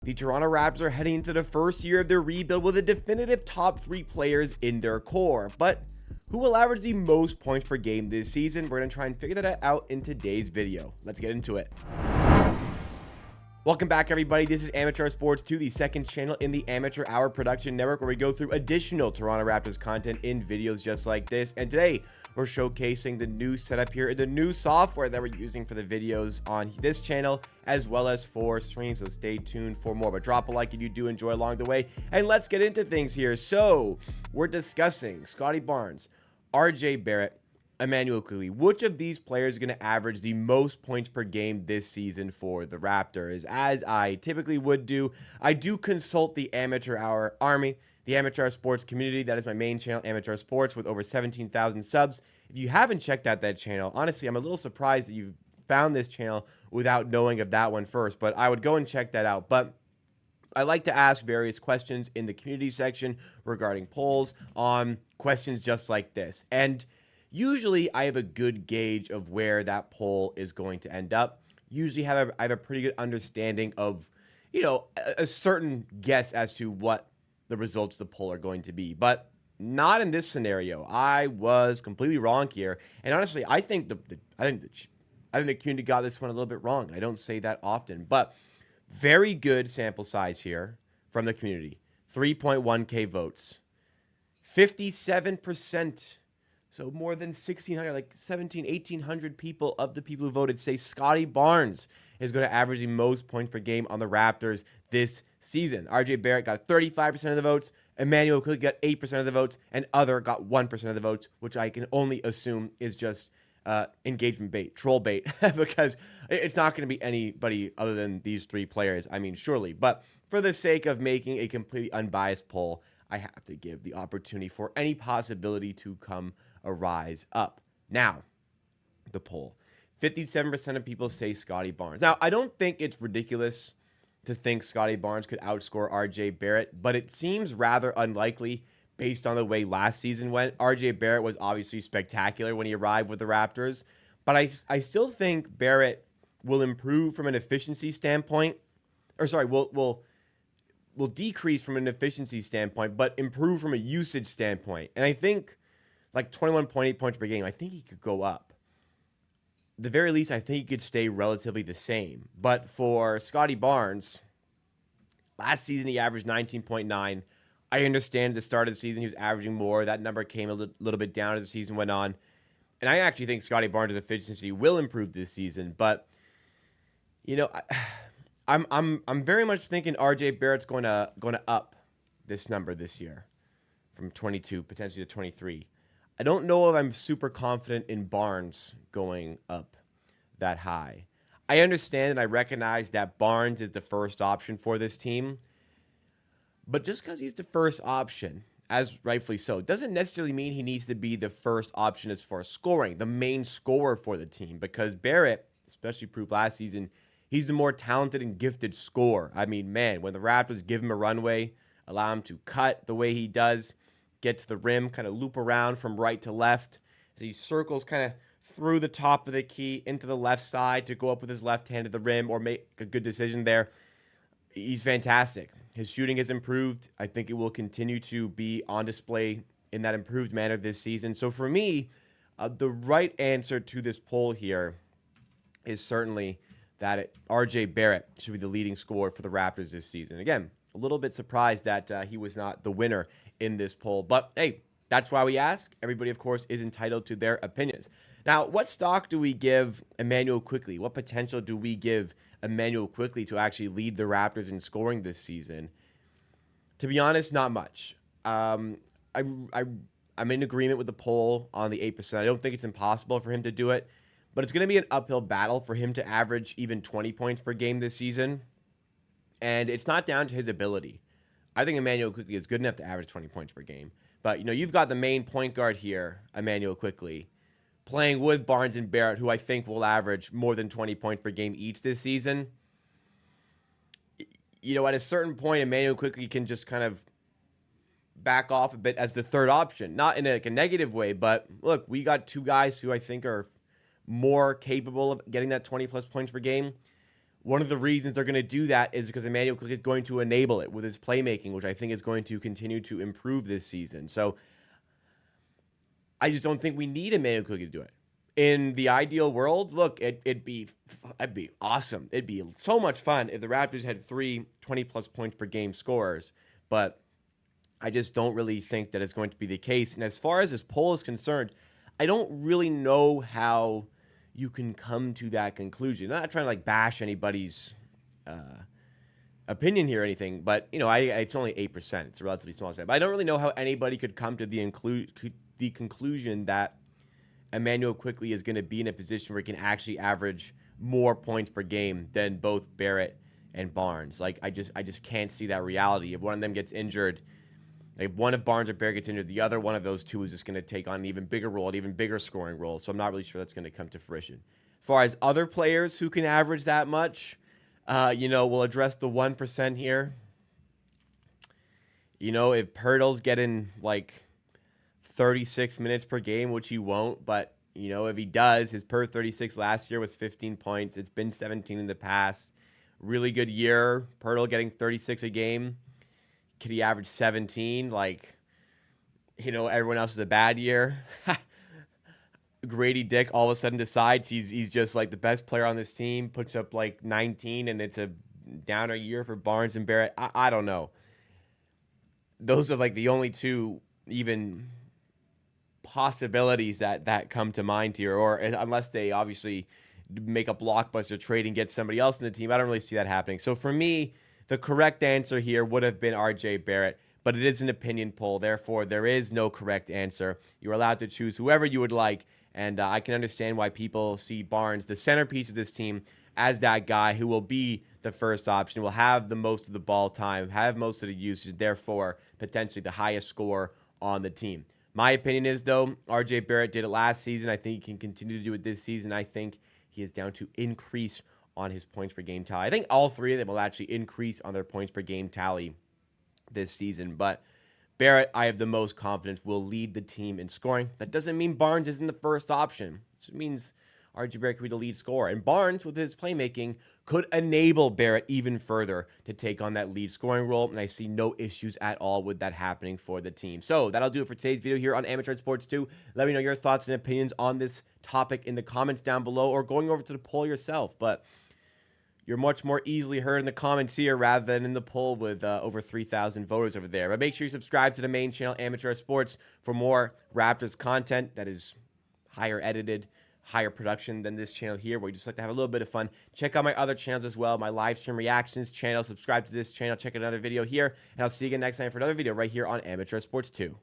The Toronto Raptors are heading into the first year of their rebuild with a definitive top 3 players in their core. But who will average the most points per game this season? We're going to try and figure that out in today's video. Let's get into it. Welcome back, everybody. This is Amateur Sports 2, the second channel in the Amateur Hour Production Network, where we go through additional Toronto Raptors content in videos just like this. And today, we're showcasing the new setup here, the new software that we're using for the videos on this channel, as well as for streams. So stay tuned for more. But drop a like if you do enjoy along the way. And let's get into things here. So we're discussing Scottie Barnes, RJ Barrett, Immanuel Quickley. Which of these players are going to average the most points per game this season for the Raptors? As I typically would do, I do consult the Amateur Hour Army, the Amateur Sports community. That is my main channel, Amateur Sports, with over 17,000 subs. If you haven't checked out that channel, honestly, I'm a little surprised that you've found this channel without knowing of that one first, but I would go and check that out. But I like to ask various questions in the community section regarding polls on questions just like this. And usually I have a good gauge of where that poll is going to end up. Usually I have a pretty good understanding of, a certain guess as to what the results of the poll are going to be. But not in this scenario. I was completely wrong here. And honestly, I think the community got this one a little bit wrong. And I don't say that often, but very good sample size here from the community. 3.1K votes. 57%. So more than 1,600, like 1,800 people of the people who voted say Scottie Barnes is going to average the most points per game on the Raptors this season. RJ Barrett got 35% of the votes. Immanuel Quickley got 8% of the votes. And other got 1% of the votes, which I can only assume is just engagement bait, troll bait, because it's not going to be anybody other than these 3 players. I mean, surely. But for the sake of making a completely unbiased poll, I have to give the opportunity for any possibility to come arise up. Now, the poll. 57% of people say Scottie Barnes. Now, I don't think it's ridiculous to think Scottie Barnes could outscore RJ Barrett, but it seems rather unlikely based on the way last season went. RJ Barrett was obviously spectacular when he arrived with the Raptors, but I still think Barrett will improve from an efficiency standpoint, or sorry, will decrease from an efficiency standpoint, but improve from a usage standpoint. And I think like 21.8 points per game, I think he could go up. At the very least, I think he could stay relatively the same. But for Scottie Barnes, last season he averaged 19.9. I understand at the start of the season he was averaging more. That number came a little bit down as the season went on. And I actually think Scottie Barnes' efficiency will improve this season. But, I'm very much thinking RJ Barrett's going to up this number this year from 22 potentially to 23. I don't know if I'm super confident in Barnes going up that high. I understand and I recognize that Barnes is the first option for this team, but just because he's the first option, as rightfully so, doesn't necessarily mean he needs to be the first option as far as scoring, the main scorer for the team, because Barrett, especially proved last season, he's the more talented and gifted scorer. I mean, man, when the Raptors give him a runway, allow him to cut the way he does, get to the rim, kind of loop around from right to left, as he circles kind of through the top of the key into the left side to go up with his left hand to the rim or make a good decision there. He's fantastic. His shooting has improved. I think it will continue to be on display in that improved manner this season. So for me, the right answer to this poll here is certainly that RJ Barrett should be the leading scorer for the Raptors this season. Again, a little bit surprised that he was not the winner in this poll. But, hey, that's why we ask. Everybody, of course, is entitled to their opinions. Now, what stock do we give Immanuel Quickley? What potential do we give Immanuel Quickley to actually lead the Raptors in scoring this season? To be honest, not much. I'm in agreement with the poll on the 8%. I don't think it's impossible for him to do it, but it's going to be an uphill battle for him to average even 20 points per game this season. And it's not down to his ability. I think Immanuel Quickley is good enough to average 20 points per game. But, you've got the main point guard here, Immanuel Quickley, playing with Barnes and Barrett, who I think will average more than 20 points per game each this season. At a certain point, Immanuel Quickley can just kind of back off a bit as the third option. Not in a negative way, but look, we got 2 guys who I think are more capable of getting that 20-plus points per game. One of the reasons they're going to do that is because Immanuel Quickley is going to enable it with his playmaking, which I think is going to continue to improve this season. So I just don't think we need Immanuel Quickley to do it. In the ideal world, look, it'd be awesome. It'd be so much fun if the Raptors had 3 20-plus points per game scorers, but I just don't really think that it's going to be the case. And as far as this poll is concerned, I don't really know how you can come to that conclusion. I'm not trying to bash anybody's opinion here or anything, but it's only 8%. It's a relatively small percent. But I don't really know how anybody could come to the conclusion that Immanuel Quickley is going to be in a position where he can actually average more points per game than both Barrett and Barnes. I just can't see that reality. If one of them gets injured, if one of Barnes or Barrett gets injured, the other one of those two is just going to take on an even bigger role, an even bigger scoring role. So I'm not really sure that's going to come to fruition. As far as other players who can average that much, we'll address the 1% here. If Pirtle's getting 36 minutes per game, which he won't, but if he does, his per 36 last year was 15 points. It's been 17 in the past. Really good year. Pirtle getting 36 a game. Could he average 17? Everyone else is a bad year. Grady Dick all of a sudden decides he's just the best player on this team, puts up 19, and it's a downer year for Barnes and Barrett. I don't know. Those are the only two even possibilities that come to mind here, or unless they obviously make a blockbuster trade and get somebody else in the team. I don't really see that happening. So for me, the correct answer here would have been RJ Barrett, but it is an opinion poll. Therefore, there is no correct answer. You're allowed to choose whoever you would like, and I can understand why people see Barnes, the centerpiece of this team, as that guy who will be the first option, will have the most of the ball time, have most of the usage, therefore potentially the highest score on the team. My opinion is, though, RJ Barrett did it last season. I think he can continue to do it this season. I think he is down to increase on his points per game tally. I think all three of them will actually increase on their points per game tally this season. But Barrett, I have the most confidence, will lead the team in scoring. That doesn't mean Barnes isn't the first option. It means RJ Barrett could be the lead scorer. And Barnes, with his playmaking, could enable Barrett even further to take on that lead scoring role. And I see no issues at all with that happening for the team. So that'll do it for today's video here on Amateur Sports 2. Let me know your thoughts and opinions on this topic in the comments down below, or going over to the poll yourself. But you're much more easily heard in the comments here rather than in the poll with over 3,000 voters over there. But make sure you subscribe to the main channel, Amateur Sports, for more Raptors content that is higher edited, higher production than this channel here, where we just like to have a little bit of fun. Check out my other channels as well, my live stream reactions channel. Subscribe to this channel. Check out another video here, and I'll see you again next time for another video right here on Amateur Sports 2.